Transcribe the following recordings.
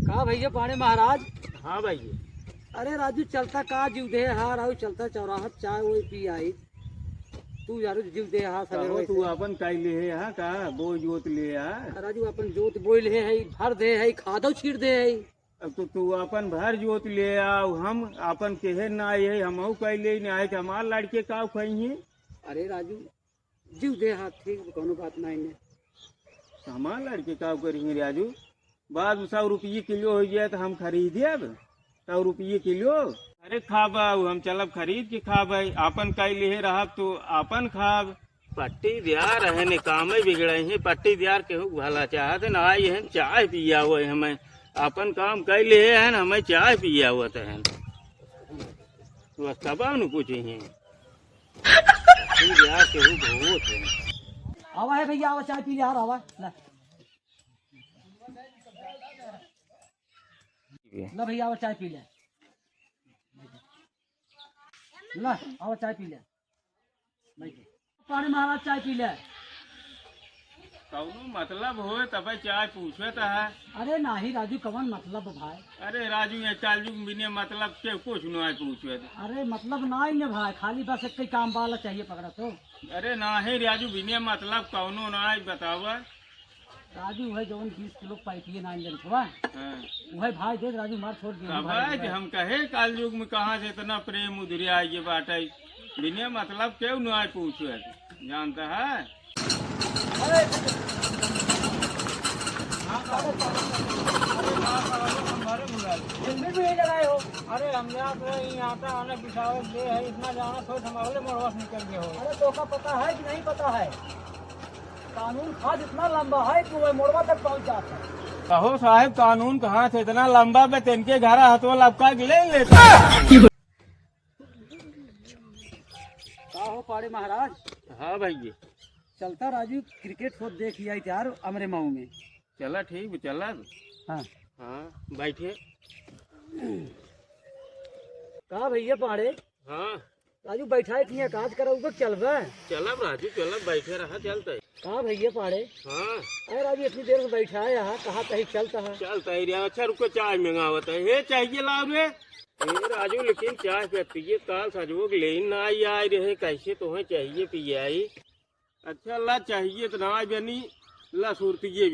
कहा भैया पाड़े महाराज। हाँ भाई। अरे राजू चलता का जीव दे हार आओ चलता चौराहा चाय वो पी आई तू यार जीव दे हार सवेरे तू अपन काई ले है का बो जोत ले राजू अपन जोत बोल है भर दे है खादो छीड़ दे है। अब तो तू अपन भर जोत ले आओ हम अपन केहे ना आए हम कई ले नहीं आए हमार लड़के का कही है। अरे राजू जीव दे हाथ ठीक कोनो बात नहीं ने हमार लड़के का करेंगे राजू बाद 100 रुपये किलो हो जाए तो हम खरीदे अब 100 रुपये किलो। अरे खाबा हम चलब खरीद के खाब अपन कई ले रहा तो अपन खाब पट्टी दियार है ने काम बिगड़े है पट्टी दियार के भला चाहते ना आई है चाय पिया हुआ है हमें अपन काम कई ले है ना हमें चाय पिया हुआ है बस तब न कुछ है दियार के बहुत है। आवा है भैया आवा चाय पी ले यार आवा ला भैया आवा चाय पी ले ला आवा चाय पी ले पानी महाराज चाय पी ले कौनो मतलब हो तब चाय पूछे तो है। अरे नाही राजू कवन मतलब भाई। अरे राजू ये चालू बिना मतलब के कुछ न पूछे। अरे मतलब ना ही भाई खाली बस एक काम वाला चाहिए पकड़ा तो। अरे ना है राजू बिना मतलब कौनो ना बताव राजू वह जो 20 किलो पाइपिए ना इंजन हुआ वह भाई दे राजू मार छोड़ दिया हम कहे काल युग में कहाँ से इतना प्रेम उधरिया ये बाटे बिना मतलब क्यों न पूछे जानता है। अरे हम आता आने पिछावे ले है इतना जाना थोड़ा हमारे मोड़वा निकल गए हो। अरे तो का पता है कि नहीं पता है कानून खाद इतना लंबा है कि वह मोड़वा तक पहुंच जाता है। कहो साहब कानून कहाँ से इतना लंबा मैं तिनके घर हथवा लपका के ले लेता हो पाड़े महाराज। हाँ भैया चलता राजू क्रिकेट खूब देख आई यार अमरे मऊ में। चला ठीक चला। हाँ हाँ बैठे कहा भैया पाड़े। हाँ राजू बैठा है काज करा ऊपर चल रहा है। चलब राजू चलब बैठे रहा चलता है। कहा भैया पाड़े। हाँ अरे राजू इतनी देर में बैठा है यहाँ कहा कहीं चलता है। चलता है अच्छा रुको चाय मंगावत है ये चाहिए लाभ रे राजू लेकिन चाय पिए काल सजोग ले ना आई रहे कैसे तुम्हें चाहिए पिए आई। अच्छा ला चाहिए तो ना बनी ला सुरती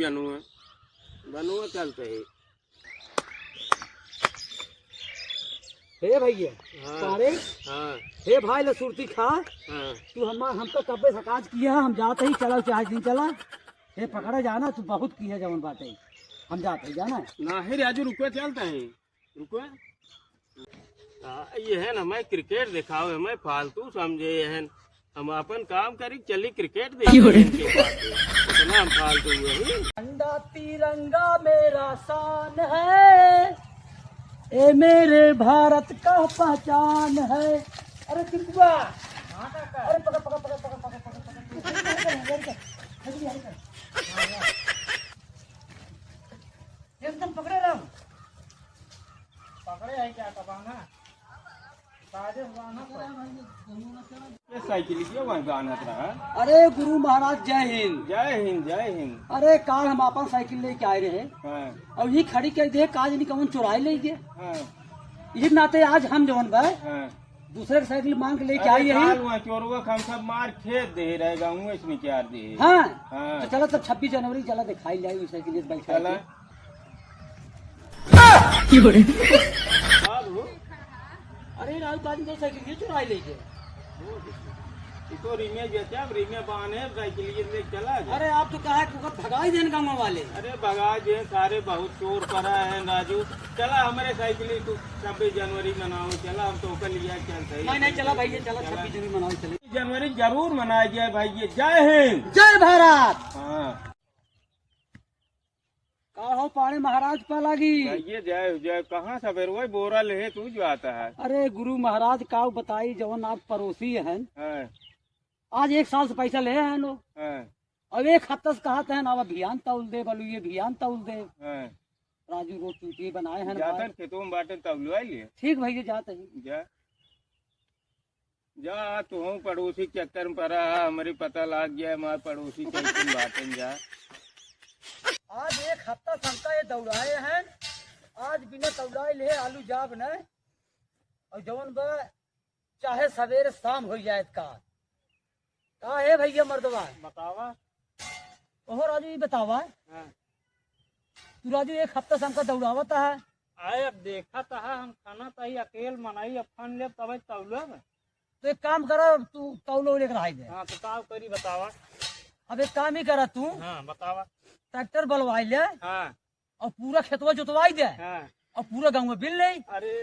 बनुआ चलते है। हे भैया पाड़े। हाँ हे भाई लसूरती खा। हाँ तू हमको कब्बे सकाज किया हम जाते ही चला चाहे दिन चला हे पकड़ा जाना तू बहुत की है जवन बात है हम जाते ही जाना ना है राजू रुको चलता है रुको ये है ना मैं क्रिकेट दिखाओ हमें फालतू समझे है हम अपन काम करी चली क्रिकेट इतना हम फालतू हुए। झंडा तिरंगा मेरा शान है ए मेरे भारत का पहचान है। अरे चिंटुआ अरे पकड़ पकड़ पकड़ पकड़ पकड़ पकड़ एकदम पकड़े रहो पकड़े है क्या कबाना साइकिल रहा। अरे गुरु महाराज जय हिंद जय हिंद जय हिंद। अरे काल हम अपन साइकिल लेके आए रहे और ये खड़ी कर दे काज नहीं कौन चुराई ले गए इस नाते आज हम जवन भाई दूसरे की साइकिल मांग के लेके आई है चोरवा हम सब मार खेत दे रहे गाँव इसमें क्या दे। हाँ तो चलो तब 26 जनवरी चला दिखाई जाए साइकिल बैठा। अरे राहुल बाजी तो साइकिल ये चुराई ले गए तो रीमे बेचा रीमे बाने साइकिल ले चला। अरे आप तो कहा भगाई देने गाँव वाले। अरे भगा दे सारे बहुत चोर पड़ा है राजू चला हमारे साइकिल तू 26 जनवरी मनाओ चला हम तो कल लिया चलते नहीं नहीं चला भाई चला 26 जनवरी मनाओ चले जनवरी जरूर मनाया जाए भाई। जय हिंद जय भारत। हाँ हो पानी महाराज पा लगी ये जय जय कहाँ सवेर वही बोरा ले तू जो आता है। अरे गुरु महाराज का बताई जवन आप पड़ोसी हैं आज 1 साल से पैसा ले हैं लोग अब 1 हफ्ते से कहते हैं अब अभियान तौल दे बोलू ये अभियान तौल दे राजू रोज चूटी बनाए हैं खेतों में बाटे तौलवा लिए। ठीक भैया जाते हैं जा तू हूँ पड़ोसी चक्कर में पड़ा हमारी पता लग गया हमारे पड़ोसी बाटे जा आज 1 हफ्ता संता ये दौड़ाए हैं आज बिना तौलाई ले आलू जाब न और जवन बा चाहे सवेरे शाम हो जाए का है भैया मर्दवा बतावा। ओहो राजू ये बतावा हाँ। तू राजू एक हफ्ता से हमका दौड़ावता है। आए अब देखा था हम खाना तही अकेल मनाई अब फन ले तब तौलब। तो एक काम करा तू तौलो लेकर आई दे। हाँ तो का करी बतावा। अब एक काम ही करा तू हाँ बतावा। ट्रैक्टर बलवाई ले हाँ और पूरा खेतवा जोतवाई दे हाँ और पूरा गाँव में बिल ले। अरे